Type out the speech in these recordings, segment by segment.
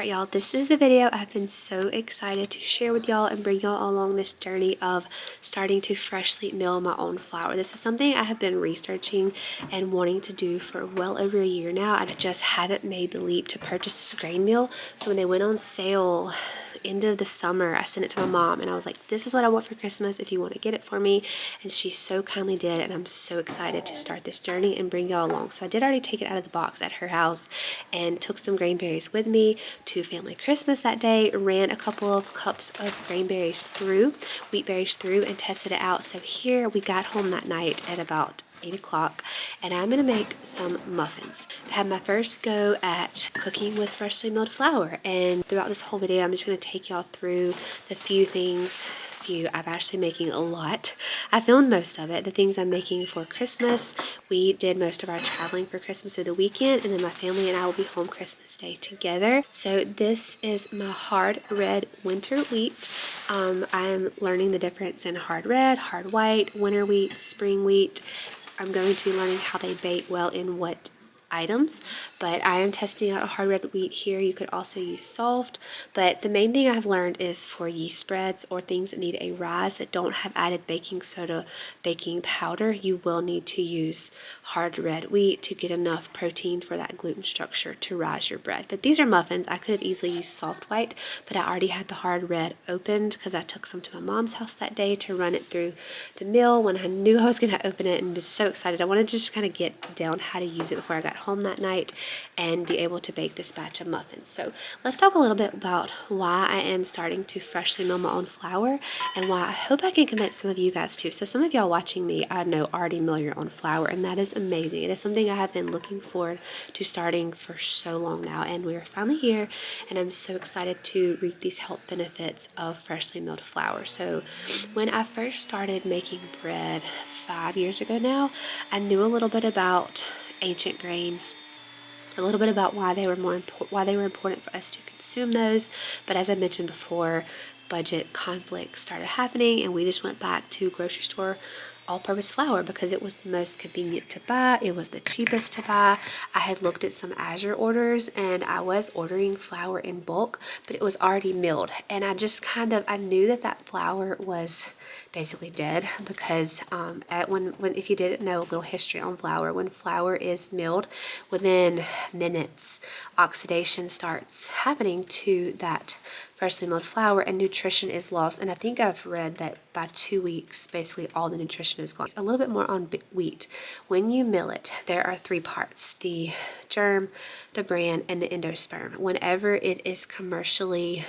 Alright y'all, this is the video I've been so excited to share with y'all and bring y'all along this journey of starting to freshly mill my own flour. This is something I have been researching and wanting to do for well over a year now. I just haven't made the leap to purchase this grain mill. So when they went on sale end of the summer, I sent it to my mom and I was like, this is what I want for Christmas if you want to get it for me. And she so kindly did, and I'm so excited to start this journey and bring y'all along. So I did already take it out of the box at her house and took some grain berries with me to family Christmas that day, ran a couple of cups of grain berries through, wheat berries through, and tested it out. So here we got home that night at about 8 o'clock, and I'm going to make some muffins. I had my first go at cooking with freshly milled flour, and throughout this whole video I'm just going to take y'all through the few things. I'm actually making a lot. I filmed most of it. The things I'm making for Christmas. We did most of our traveling for Christmas through the weekend, and then my family and I will be home Christmas Day together. So this is my hard red winter wheat. I'm learning the difference in hard red, hard white, winter wheat, spring wheat. I'm going to be learning how they bake well in what items, but I am testing out a hard red wheat here. You could also use soft, but the main thing I've learned is for yeast spreads or things that need a rise that don't have added baking soda, baking powder, you will need to use hard red wheat to get enough protein for that gluten structure to rise your bread. But these are muffins. I could have easily used soft white, but I already had the hard red opened because I took some to my mom's house that day to run it through the mill when I knew I was going to open it, and was so excited. I wanted to just kind of get down how to use it before I got home that night and be able to bake this batch of muffins. So let's talk a little bit about why I am starting to freshly mill my own flour and why I hope I can convince some of you guys too. So some of y'all watching me, I know, already mill your own flour, and that is amazing. It is something I have been looking forward to starting for so long now, and we are finally here, and I'm so excited to reap these health benefits of freshly milled flour. So when I first started making bread 5 years ago now, I knew a little bit about ancient grains, a little bit about why they were important for us to consume those. But as I mentioned before, budget conflicts started happening, and we just went back to grocery store all-purpose flour because it was the most convenient to buy. It was the cheapest to buy. I had looked at some Azure orders, and I was ordering flour in bulk, but it was already milled, and I just I knew that flour was basically dead because if you didn't know, a little history on flour, when flour is milled, within minutes oxidation starts happening to that freshly milled flour, and nutrition is lost. And I think I've read that by 2 weeks, basically all the nutrition is gone. A little bit more on wheat. When you mill it, there are 3 parts: the germ, the bran, and the endosperm. Whenever it is commercially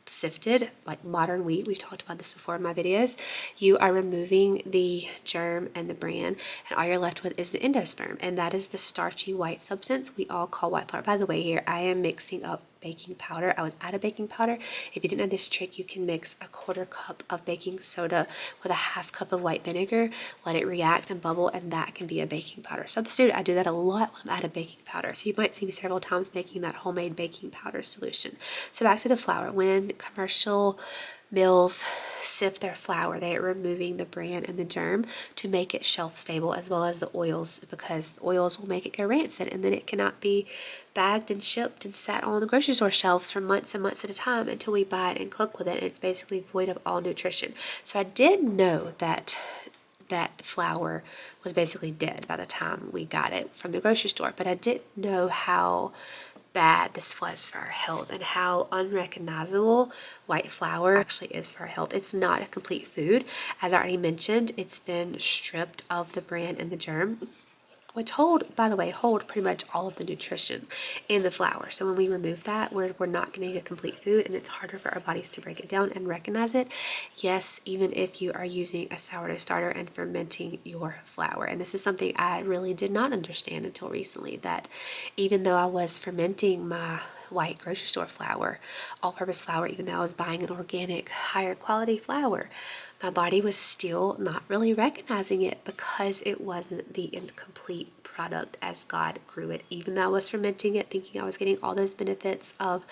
sifted, like modern wheat, we've talked about this before in my videos, you are removing the germ and the bran, and all you're left with is the endosperm, and that is the starchy white substance we all call white flour. By the way, here I am mixing up baking powder. I was out of baking powder. If you didn't know this trick, you can mix a 1/4 cup of baking soda with a 1/2 cup of white vinegar, let it react and bubble, and that can be a baking powder substitute. I do that a lot when I'm out of baking powder, so you might see me several times making that homemade baking powder solution. So back to the flour. When commercial mills sift their flour, they are removing the bran and the germ to make it shelf stable, as well as the oils, because the oils will make it go rancid, and then it cannot be bagged and shipped and sat on the grocery store shelves for months and months at a time until we buy it and cook with it, and it's basically void of all nutrition. So I did know that flour was basically dead by the time we got it from the grocery store, but I didn't know how bad this was for our health and how unrecognizable white flour actually is for our health. It's not a complete food. As I already mentioned, it's been stripped of the bran and the germ, which hold pretty much all of the nutrition in the flour. So when we remove that, we're not getting a complete food, and it's harder for our bodies to break it down and recognize it. Yes, even if you are using a sourdough starter and fermenting your flour. And this is something I really did not understand until recently, that even though I was fermenting my white grocery store flour, all-purpose flour, even though I was buying an organic, higher quality flour, my body was still not really recognizing it because it wasn't the incomplete product as God grew it. Even though I was fermenting it, thinking I was getting all those benefits of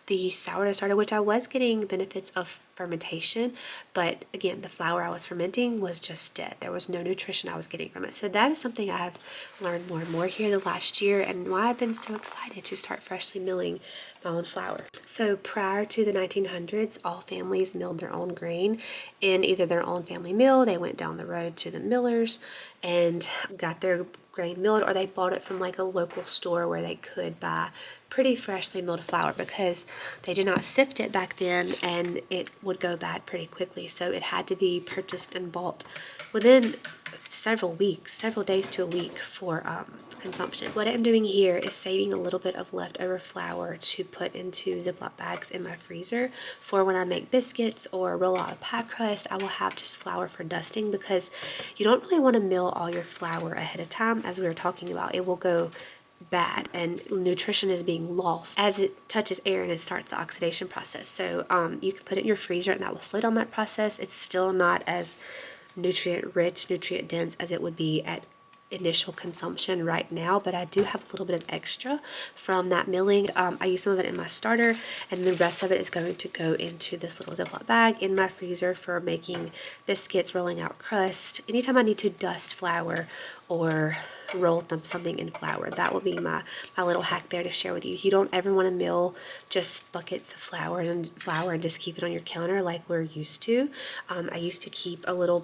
the sourdough starter, which I was getting benefits of fermentation, but again, the flour I was fermenting was just dead. There was no nutrition I was getting from it. So that is something I have learned more and more here the last year, and why I've been so excited to start freshly milling my own flour. So prior to the 1900s, all families milled their own grain in either their own family mill. They went down the road to the millers and got their grain milled, or they bought it from like a local store where they could buy pretty freshly milled flour, because they did not sift it back then and it would go bad pretty quickly. So it had to be purchased and bought within several weeks, several days to a week for consumption. What I'm doing here is saving a little bit of leftover flour to put into Ziploc bags in my freezer for when I make biscuits or roll out a pie crust. I will have just flour for dusting, because you don't really want to mill all your flour ahead of time. As we were talking about, it will go bad and nutrition is being lost as it touches air and it starts the oxidation process. So you can put it in your freezer and that will slow down that process. It's still not as nutrient rich, nutrient dense as it would be at initial consumption right now, but I do have a little bit of extra from that milling. I use some of it in my starter, and the rest of it is going to go into this little Ziploc bag in my freezer for making biscuits, rolling out crust. Anytime I need to dust flour or roll something in flour, that will be my little hack there to share with you. You don't ever want to mill just buckets of flour and just keep it on your counter like we're used to. I used to keep a little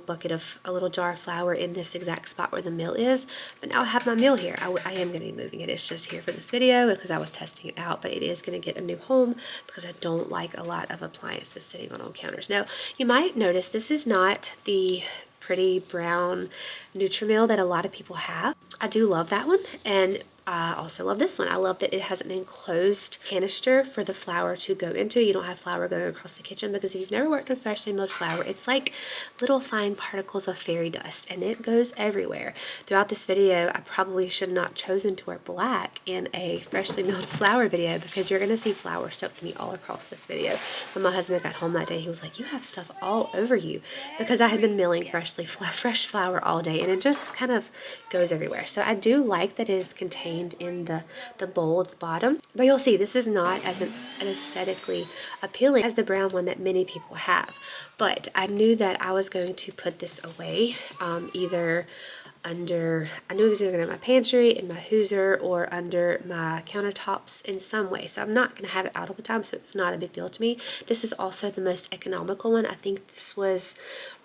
jar of flour in this exact spot where the mill is, but now I have my mill here. I am going to be moving it. It's just here for this video because I was testing it out, but it is going to get a new home because I don't like a lot of appliances sitting on counters. Now, you might notice this is not the pretty brown Nutrimill that a lot of people have. I do love that one, and I also love this one. I love that it has an enclosed canister for the flour to go into. You don't have flour going across the kitchen, because if you've never worked with freshly milled flour, it's like little fine particles of fairy dust and it goes everywhere. Throughout this video, I probably should not chosen to wear black in a freshly milled flour video, because you're going to see flour soaked me all across this video. When my husband got home that day, he was like, "You have stuff all over you," because I had been milling fresh flour all day and it just kind of goes everywhere. So I do like that it is contained in the bowl at the bottom, but you'll see this is not as an aesthetically appealing as the brown one that many people have. But I knew that I was going to put this away, either under, I knew it was either in my pantry, in my hooser, or under my countertops in some way. So I'm not going to have it out all the time, so it's not a big deal to me. This is also the most economical one. I think this was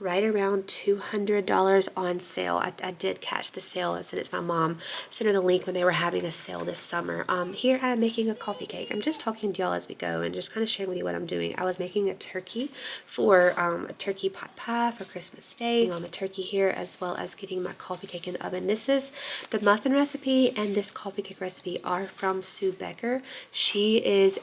right around $200 on sale. I did catch the sale and sent it to my mom. Sent her the link when they were having a sale this summer. Here I'm making a coffee cake. I'm just talking to y'all as we go and just kind of sharing with you what I'm doing. I was making a turkey for a turkey pot pie for Christmas Day on the turkey here, as well as getting my coffee cake in the oven. This is the muffin recipe and this coffee cake recipe are from Sue Becker. She is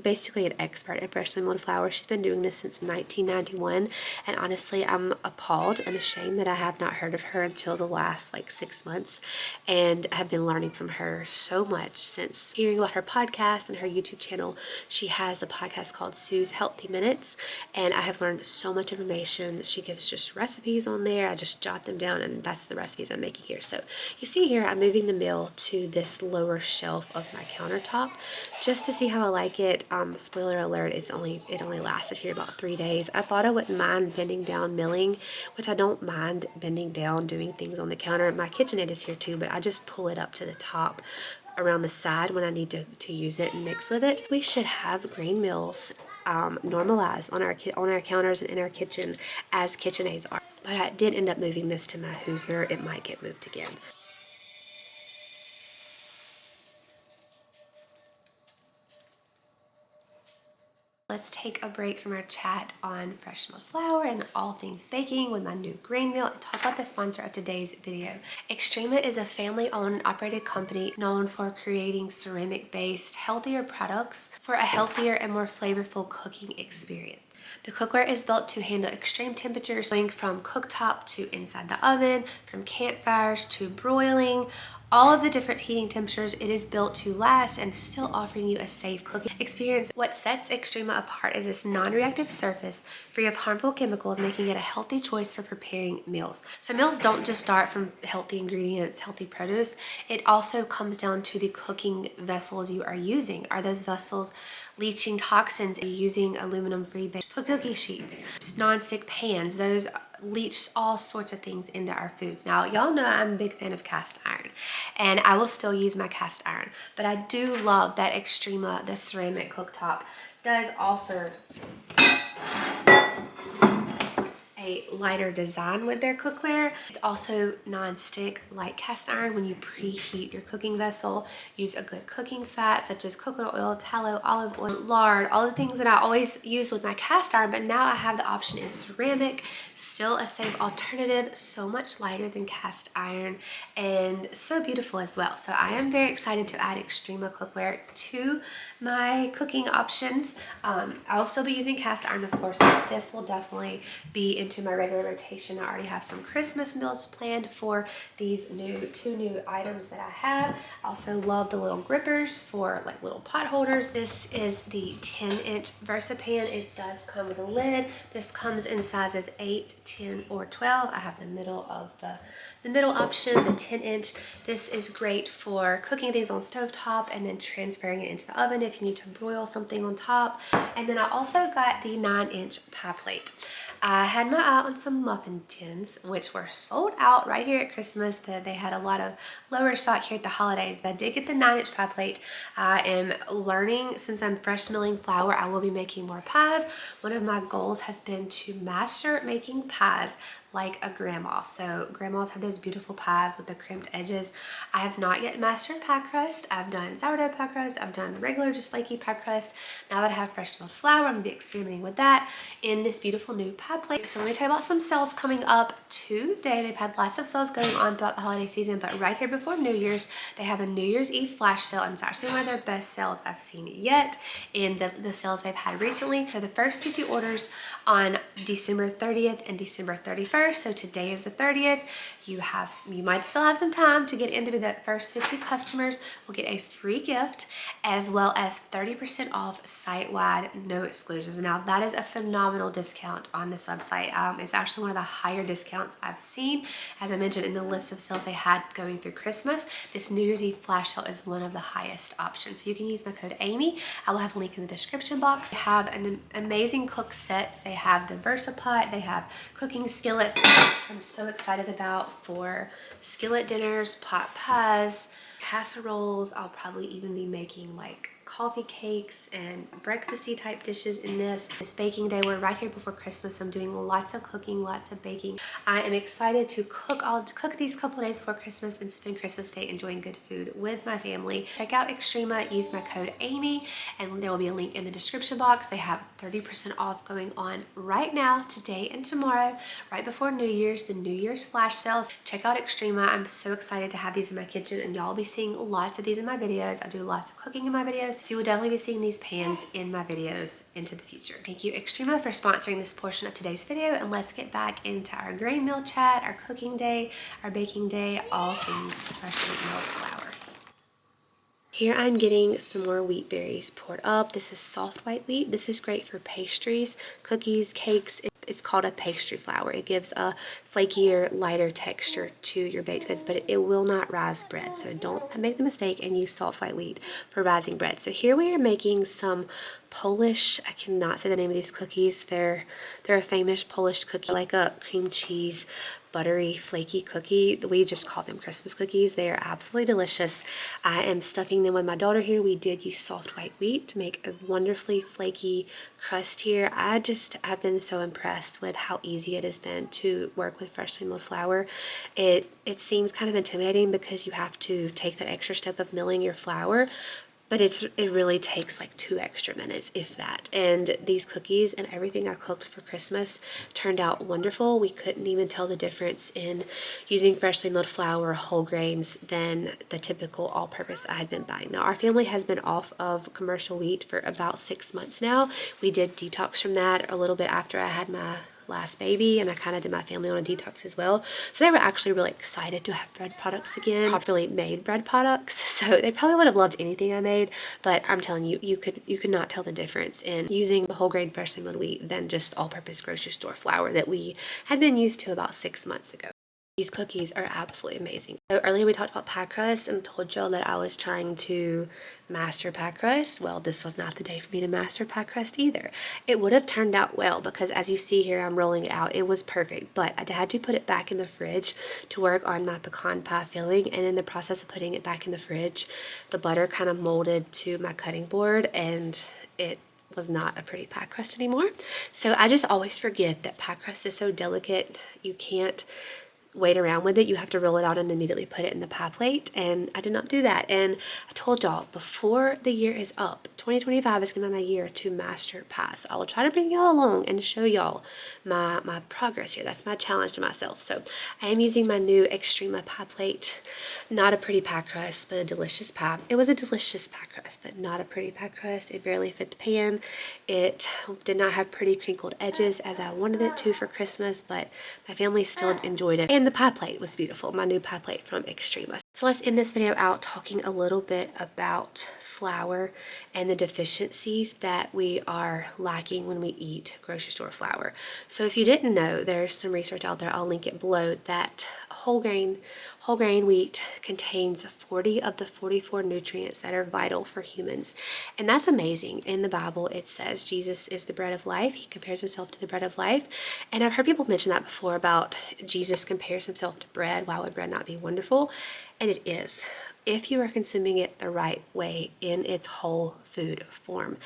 basically an expert at freshly milled flour. She's been doing this since 1991, and honestly I'm appalled and ashamed that I have not heard of her until the last like 6 months, and have been learning from her so much since hearing about her podcast and her YouTube channel. She has a podcast called Sue's Healthy Minutes, and I have learned so much information. She gives just recipes on there. I just jot them down, and that's the recipes I'm making here. So you see here I'm moving the mill to this lower shelf of my countertop just to see how I like it. Spoiler alert, it only lasted here about 3 days. I thought I wouldn't mind bending down milling, which I don't mind bending down doing things on the counter. My KitchenAid is here too, but I just pull it up to the top around the side when I need to use it and mix with it. We should have grain mills normalized on our counters and in our kitchen as KitchenAids are. But I did end up moving this to my hooser. It might get moved again. Let's take a break from our chat on fresh milled flour and all things baking with my new grain mill and talk about the sponsor of today's video. Xtrema is a family-owned and operated company known for creating ceramic-based healthier products for a healthier and more flavorful cooking experience. The cookware is built to handle extreme temperatures, going from cooktop to inside the oven, from campfires to broiling. All of the different heating temperatures, it is built to last and still offering you a safe cooking experience. What sets Xtrema apart is this non-reactive surface free of harmful chemicals, making it a healthy choice for preparing meals. So meals don't just start from healthy ingredients, healthy produce. It also comes down to the cooking vessels you are using. Are those vessels leaching toxins? Are you using aluminum-free cookie sheets, non-stick pans? Those leach all sorts of things into our foods. Now, y'all know I'm a big fan of cast iron, and I will still use my cast iron, but I do love that Xtrema, the ceramic cooktop, does offer a lighter design with their cookware. It's also non-stick like cast iron. When you preheat your cooking vessel, use a good cooking fat such as coconut oil, tallow, olive oil, lard, all the things that I always use with my cast iron, but now I have the option in ceramic. Still a safe alternative, so much lighter than cast iron and so beautiful as well. So I am very excited to add Xtrema cookware to my cooking options. I'll still be using cast iron, of course, but this will definitely be into my regular rotation. I already have some Christmas meals planned for these two new items that I have. I also love the little grippers for like little pot holders. This is the 10-inch VersaPan. It does come with a lid. This comes in sizes 8, 10, or 12. I have the middle of the middle option, the 10-inch. This is great for cooking things on stovetop and then transferring it into the oven if you need to broil something on top. And then I also got the 9-inch pie plate. I had my eye on some muffin tins, which were sold out right here at Christmas. They had a lot of lower stock here at the holidays, but I did get the 9-inch pie plate. I am learning, since I'm fresh milling flour, I will be making more pies. One of my goals has been to master making pies like a grandma. So grandmas have those beautiful pies with the crimped edges. I have not yet mastered pie crust. I've done sourdough pie crust. I've done regular just flaky pie crust. Now that I have fresh milled flour, I'm gonna be experimenting with that in this beautiful new pie plate. So let me tell you about some sales coming up today. They've had lots of sales going on throughout the holiday season, but right here before New Year's, they have a New Year's Eve flash sale, and it's actually one of their best sales I've seen yet in the sales they've had recently. For the first 50 orders on December 30th and December 31st, so today is the 30th. You might still have some time to get into that first 50 customers will get a free gift as well as 30% off site-wide, no exclusions. Now that is a phenomenal discount on this website. It's actually one of the higher discounts I've seen. As I mentioned in the list of sales they had going through Christmas, this New Year's Eve flash sale is one of the highest options. So you can use my code AMMIE. I will have a link in the description box. They have an amazing cook sets. They have the VersaPot. They have cooking skillets, which I'm so excited about for skillet dinners, pot pies, casseroles. I'll probably even be making like coffee cakes and breakfasty type dishes in this. It's baking day. We're right here before Christmas. I'm doing lots of cooking, lots of baking. I am excited to cook. I'll cook these couple days before Christmas and spend Christmas Day enjoying good food with my family. Check out Xtrema, use my code AMMIE, and there will be a link in the description box. They have 30% off going on right now, today and tomorrow, right before New Year's, the New Year's flash sales. Check out Xtrema. I'm so excited to have these in my kitchen, and y'all will be seeing lots of these in my videos. I do lots of cooking in my videos, so you will definitely be seeing these pans in my videos into the future. Thank you, Xtrema, for sponsoring this portion of today's video, and let's get back into our grain meal chat, our cooking day, our baking day, all things freshly milled flour. Here I'm getting some more wheat berries poured up. This is soft white wheat. This is great for pastries, cookies, cakes. It's called a pastry flour. It gives a flakier, lighter texture to your baked goods, but it will not rise bread. So don't make the mistake and use soft white wheat for rising bread. So here we are making some Polish, I cannot say the name of these cookies. They're a famous Polish cookie, like a cream cheese, buttery, flaky cookie. We just call them Christmas cookies. They are absolutely delicious. I am stuffing them with my daughter here. We did use soft white wheat to make a wonderfully flaky crust here. I just have been so impressed with how easy it has been to work with freshly milled flour. It seems kind of intimidating because you have to take that extra step of milling your flour, but it really takes like 2 extra minutes, if that. And these cookies and everything I cooked for Christmas turned out wonderful. We couldn't even tell the difference in using freshly milled flour or whole grains than the typical all-purpose I had been buying. Now, our family has been off of commercial wheat for about 6 months now. We did detox from that a little bit after I had my last baby, and I kind of did my family on a detox as well. So they were actually really excited to have bread products again, properly made bread products. So they probably would have loved anything I made, but I'm telling you, you could not tell the difference in using the whole grain freshly milled wheat than just all-purpose grocery store flour that we had been used to about 6 months ago. These cookies are absolutely amazing. So earlier we talked about pie crust and told y'all that I was trying to master pie crust. Well, this was not the day for me to master pie crust either. It would have turned out well because as you see here, I'm rolling it out. It was perfect, but I had to put it back in the fridge to work on my pecan pie filling. And in the process of putting it back in the fridge, the butter kind of molded to my cutting board and it was not a pretty pie crust anymore. So I just always forget that pie crust is so delicate. You can't wait around with it. You have to roll it out and immediately put it in the pie plate, and I did not do that. And I told y'all before the year is up, 2025 is gonna be my year to master pie. So I will try to bring y'all along and show y'all my progress here. That's my challenge to myself. So I am using my new xtrema pie plate. Not a pretty pie crust, but a delicious pie. It was a delicious pie crust, but not a pretty pie crust. It barely fit the pan. It did not have pretty crinkled edges as I wanted it to for Christmas, but my family still enjoyed it. And the pie plate was beautiful, my new pie plate from xtrema. So let's end this video out talking a little bit about flour and the deficiencies that we are lacking when we eat grocery store flour. So if you didn't know, there's some research out there, I'll link it below, that whole grain wheat contains 40 of the 44 nutrients that are vital for humans. And that's amazing. In the Bible, it says Jesus is the bread of life. He compares himself to the bread of life. And I've heard people mention that before about Jesus compares himself to bread. Why would bread not be wonderful? And it is, if you are consuming it the right way in its whole food form.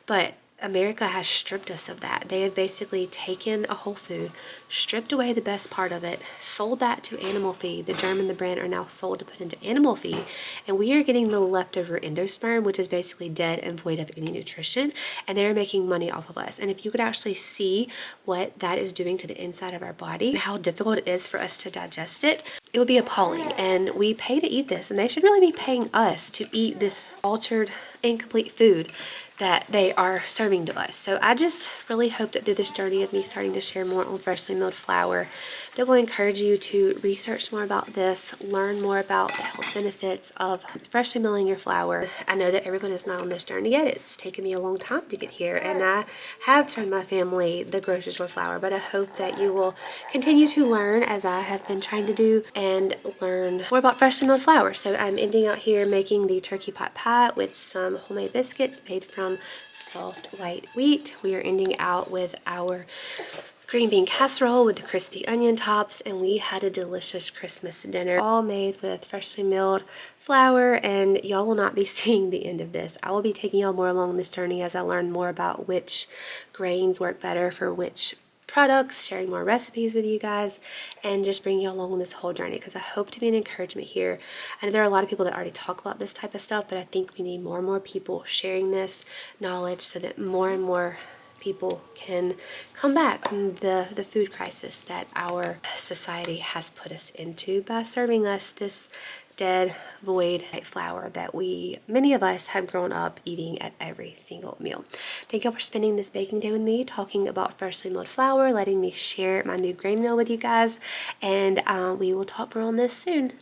But America has stripped us of that. They have basically taken a whole food, stripped away the best part of it, sold that to animal feed. The germ and the bran are now sold to put into animal feed, and we are getting the leftover endosperm, which is basically dead and void of any nutrition, and they're making money off of us. And if you could actually see what that is doing to the inside of our body, and how difficult it is for us to digest it, it would be appalling. And we pay to eat this, and they should really be paying us to eat this altered, incomplete food that they are serving to us. So I just really hope that through this journey of me starting to share more on freshly milled flour, that will encourage you to research more about this, learn more about the health benefits of freshly milling your flour. I know that everyone is not on this journey yet. It's taken me a long time to get here, and I have turned my family the grocery store flour, but I hope that you will continue to learn as I have been trying to do and learn more about freshly milled flour. So I'm ending out here making the turkey pot pie with some homemade biscuits made from soft white wheat. We are ending out with our green bean casserole with the crispy onion tops, and we had a delicious Christmas dinner all made with freshly milled flour. And y'all will not be seeing the end of this. I will be taking y'all more along this journey as I learn more about which grains work better for which products, sharing more recipes with you guys, and just bringing you along on this whole journey, because I hope to be an encouragement here. I know there are a lot of people that already talk about this type of stuff, but I think we need more and more people sharing this knowledge so that more and more people can come back from the food crisis that our society has put us into by serving us this dead, void white flour that many of us have grown up eating at every single meal. Thank you for spending this baking day with me, talking about freshly milled flour, letting me share my new grain meal with you guys, and we will talk more on this soon.